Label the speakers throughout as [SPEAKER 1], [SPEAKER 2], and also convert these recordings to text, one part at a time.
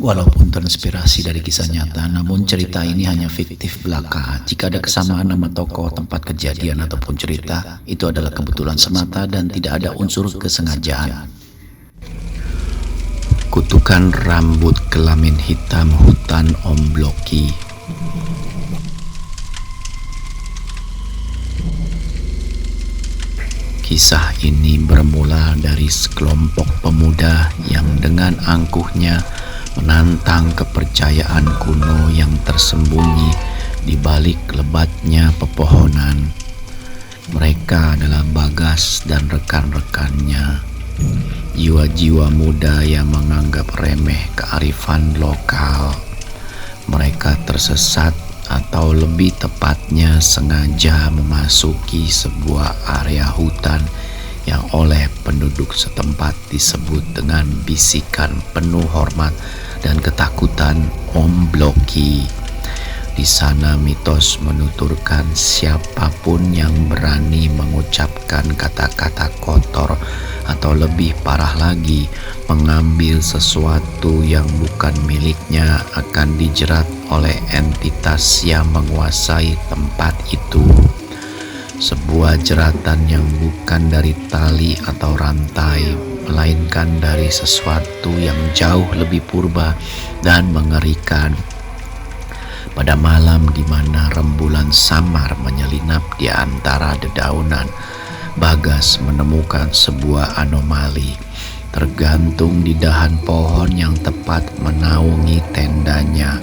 [SPEAKER 1] Walaupun terinspirasi dari kisah nyata, namun cerita ini hanya fiktif belaka. Jika ada kesamaan nama tokoh, tempat kejadian, ataupun cerita, itu adalah kebetulan semata dan tidak ada unsur kesengajaan. Kutukan rambut kelamin hitam hutan Ombloki. Kisah ini bermula dari sekelompok pemuda yang dengan angkuhnya menantang kepercayaan kuno yang tersembunyi di balik lebatnya pepohonan. Mereka adalah Bagas dan rekan-rekannya, jiwa-jiwa muda yang menganggap remeh kearifan lokal. Mereka tersesat, atau lebih tepatnya sengaja memasuki sebuah area hutan yang oleh penduduk setempat disebut dengan bisikan penuh hormat dan ketakutan Ombloki. Di sana mitos menuturkan siapapun yang berani mengucapkan kata-kata kotor atau lebih parah lagi mengambil sesuatu yang bukan miliknya akan dijerat oleh entitas yang menguasai tempat itu. Sebuah jeratan yang bukan dari tali atau rantai, melainkan dari sesuatu yang jauh lebih purba dan mengerikan. Pada malam di mana rembulan samar menyelinap di antara dedaunan, Bagas menemukan sebuah anomali tergantung di dahan pohon yang tepat menaungi tendanya.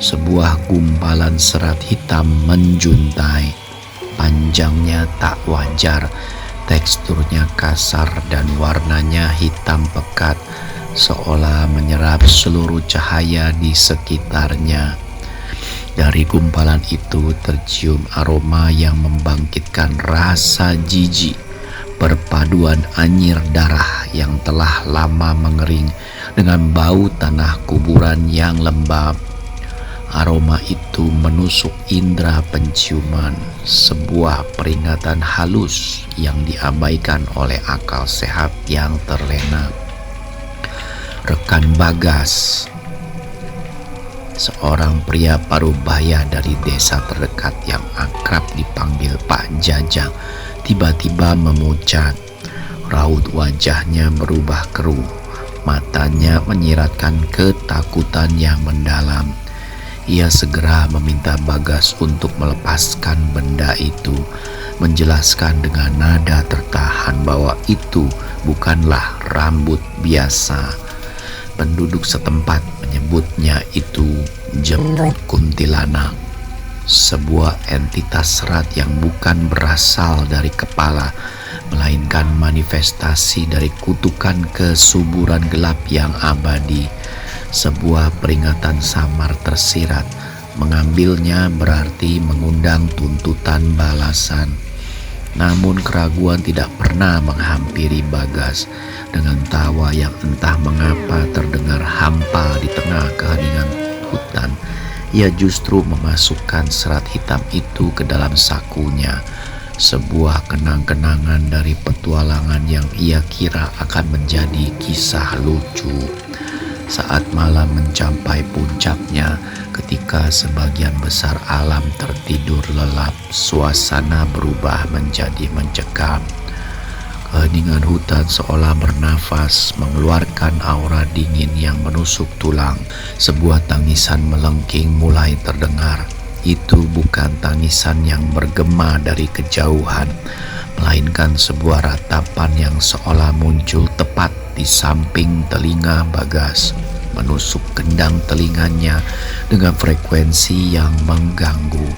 [SPEAKER 1] Sebuah gumpalan serat hitam menjuntai. Panjangnya tak wajar, teksturnya kasar dan warnanya hitam pekat, seolah menyerap seluruh cahaya di sekitarnya. Dari gumpalan itu tercium aroma yang membangkitkan rasa jijik, perpaduan anyir darah yang telah lama mengering dengan bau tanah kuburan yang lembab. Aroma itu menusuk indera penciuman, sebuah peringatan halus yang diabaikan oleh akal sehat yang terlena. Rekan Bagas, seorang pria parubaya dari desa terdekat yang akrab dipanggil Pak Jajang, tiba-tiba memucat. Raut wajahnya berubah keruh, matanya menyiratkan ketakutan yang mendalam. Ia segera meminta Bagas untuk melepaskan benda itu, menjelaskan dengan nada tertahan bahwa itu bukanlah rambut biasa. Penduduk setempat menyebutnya itu jemrut kuntilanak, sebuah entitas serat yang bukan berasal dari kepala, melainkan manifestasi dari kutukan kesuburan gelap yang abadi. Sebuah peringatan samar tersirat, mengambilnya berarti mengundang tuntutan balasan. Namun keraguan tidak pernah menghampiri Bagas. Dengan tawa yang entah mengapa terdengar hampa di tengah keheningan hutan, ia justru memasukkan serat hitam itu ke dalam sakunya. Sebuah kenang-kenangan dari petualangan yang ia kira akan menjadi kisah lucu. Saat malam mencapai puncaknya, ketika sebagian besar alam tertidur lelap, suasana berubah menjadi mencekam. Keheningan hutan seolah bernafas, mengeluarkan aura dingin yang menusuk tulang. Sebuah tangisan melengking mulai terdengar. Itu bukan tangisan yang bergema dari kejauhan, melainkan sebuah ratapan yang seolah muncul tepat di samping telinga Bagas, menusuk kendang telinganya dengan frekuensi yang mengganggu.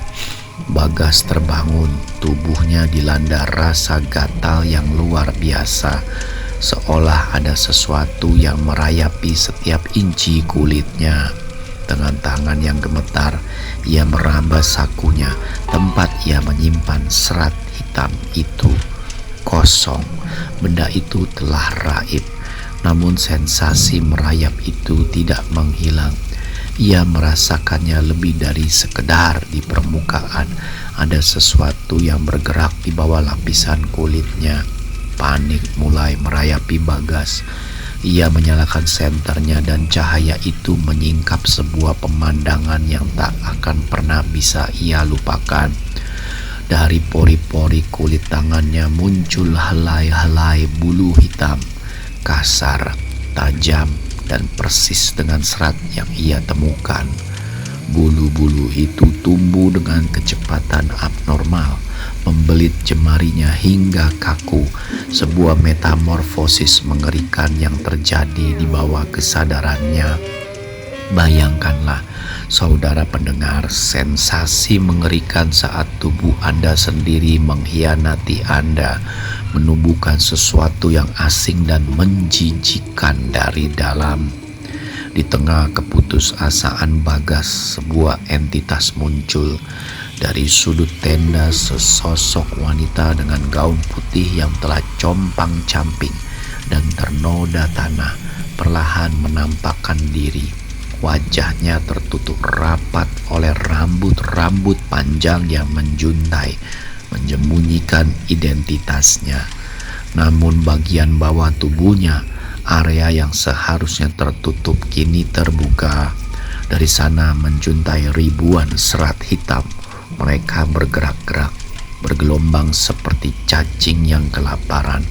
[SPEAKER 1] Bagas terbangun, tubuhnya dilanda rasa gatal yang luar biasa, seolah ada sesuatu yang merayapi setiap inci kulitnya. Dengan tangan yang gemetar, ia meraba sakunya, tempat ia menyimpan serat hitam itu. Kosong, benda itu telah raib. Namun sensasi merayap itu tidak menghilang. Ia merasakannya lebih dari sekedar di permukaan. Ada sesuatu yang bergerak di bawah lapisan kulitnya. Panik mulai merayapi Bagas. Ia menyalakan senternya dan cahaya itu menyingkap sebuah pemandangan yang tak akan pernah bisa ia lupakan. Dari pori-pori kulit tangannya muncul helai-helai bulu hitam, kasar, tajam, dan persis dengan serat yang ia temukan. Bulu-bulu itu tumbuh dengan kecepatan abnormal, membelit jemarinya hingga kaku, sebuah metamorfosis mengerikan yang terjadi di bawah kesadarannya. Bayangkanlah, saudara pendengar, sensasi mengerikan saat tubuh Anda sendiri mengkhianati Anda, menumbuhkan sesuatu yang asing dan menjijikkan dari dalam. Di tengah keputusasaan Bagas, sebuah entitas muncul. Dari sudut tenda, sesosok wanita dengan gaun putih yang telah compang-camping dan ternoda tanah perlahan menampakkan diri. Wajahnya tertutup rapat oleh rambut-rambut panjang yang menjuntai, menyembunyikan identitasnya. Namun bagian bawah tubuhnya, area yang seharusnya tertutup, kini terbuka. Dari sana menjuntai ribuan serat hitam. Mereka bergerak-gerak, bergelombang seperti cacing yang kelaparan,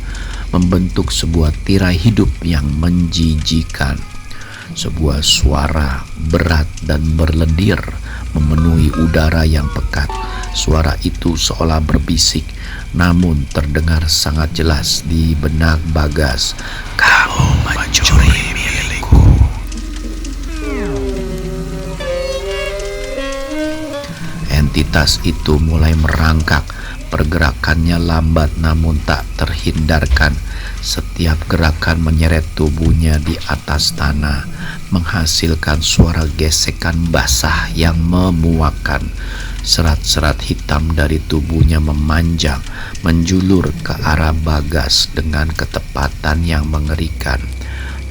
[SPEAKER 1] membentuk sebuah tirai hidup yang menjijikan. Sebuah suara berat dan berlendir memenuhi udara yang pekat. Suara itu seolah berbisik, namun terdengar sangat jelas di benak Bagas. "Kamu mencuri milikku." Entitas itu mulai merangkak. Pergerakannya lambat namun tak terhindarkan. Setiap gerakan menyeret tubuhnya di atas tanah, menghasilkan suara gesekan basah yang memuakkan. Serat-serat hitam dari tubuhnya memanjang, menjulur ke arah Bagas dengan ketepatan yang mengerikan.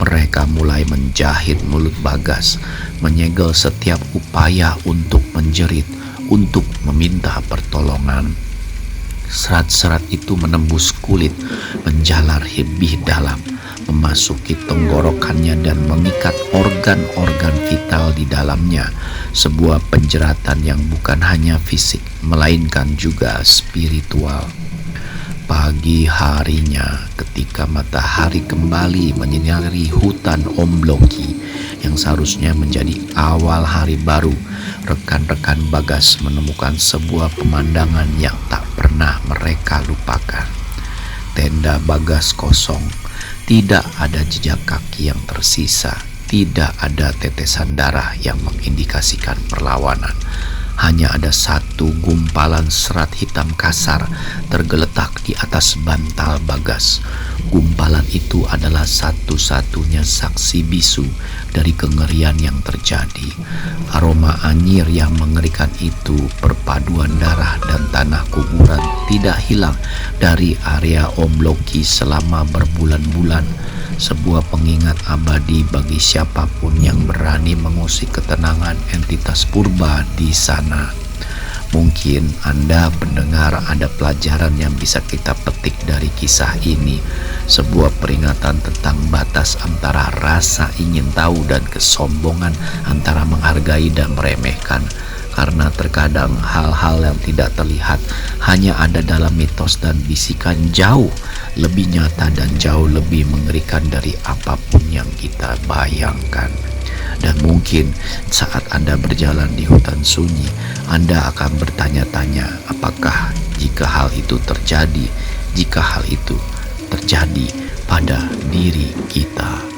[SPEAKER 1] Mereka mulai menjahit mulut Bagas, menyegel setiap upaya untuk menjerit, untuk meminta pertolongan. Serat-serat itu menembus kulit, menjalar lebih dalam, memasuki tenggorokannya dan mengikat organ-organ vital di dalamnya. Sebuah penjeratan yang bukan hanya fisik, melainkan juga spiritual. Pagi harinya, ketika matahari kembali menyinari hutan Ombloki yang seharusnya menjadi awal hari baru, rekan-rekan Bagas menemukan sebuah pemandangan yang tak pernah mereka lupakan. Tenda Bagas kosong, tidak ada jejak kaki yang tersisa, tidak ada tetesan darah yang mengindikasikan perlawanan. Hanya ada satu gumpalan serat hitam kasar tergeletak di atas bantal Bagas. Gumpalan itu adalah satu-satunya saksi bisu dari kengerian yang terjadi. Aroma anyir yang mengerikan itu, perpaduan darah dan tanah kuburan, tidak hilang dari area Ombloki selama berbulan-bulan. Sebuah pengingat abadi bagi siapapun yang berani mengusik ketenangan entitas purba di sana. Mungkin Anda pendengar ada pelajaran yang bisa kita petik dari kisah ini. Sebuah peringatan tentang batas antara rasa ingin tahu dan kesombongan, antara menghargai dan meremehkan. Karena terkadang hal-hal yang tidak terlihat hanya ada dalam mitos dan bisikan jauh lebih nyata dan jauh lebih mengerikan dari apapun yang kita bayangkan. Dan mungkin saat Anda berjalan di hutan sunyi, Anda akan bertanya-tanya, apakah jika hal itu terjadi pada diri kita?